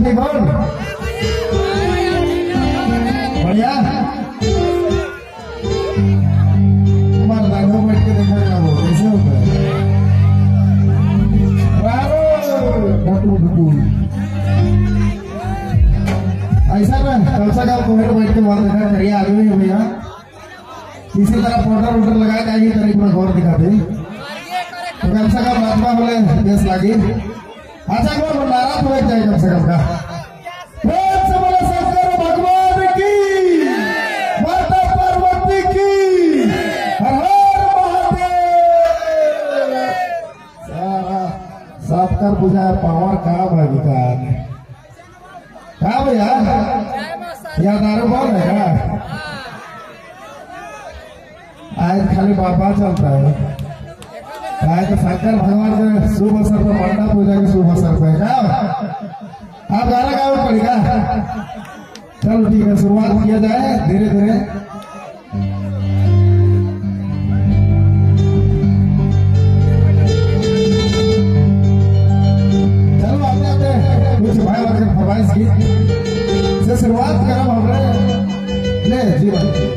Aunty कौन बढ़िया तुम्हारा दांगों बैठ के देखा क्या वो कैसे होता है ऐसा ना कल सा का कोमेट बैठ के मार देखा करिए आगे भी भैया इसी तरह पाउडर उडर लगा के आइए तरीके में गौर दिखाते तो कम से कम महात्मा बोले देश लागी अच्छा कौन नारा तो एक जाए कम से कम का प्रेम से बोले शंकर भगवान की माता पार्वती की हर हर महादेव सारा सब कर बुझा पावर काम है विकार क्या भैया या दारू कौन है क्या आज खाली बाबा चलता है काय तो शंकर भगवान के शुभ अवसर पर मंडा पूजा के शुभ अवसर पर क्या आप गाना गाओ पड़ेगा चलो ठीक है शुरुआत किया जाए धीरे धीरे चलो आपने अपने कुछ भाई बहन फरमाइश की से शुरुआत करो हमने ले जीवन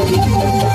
Thank you.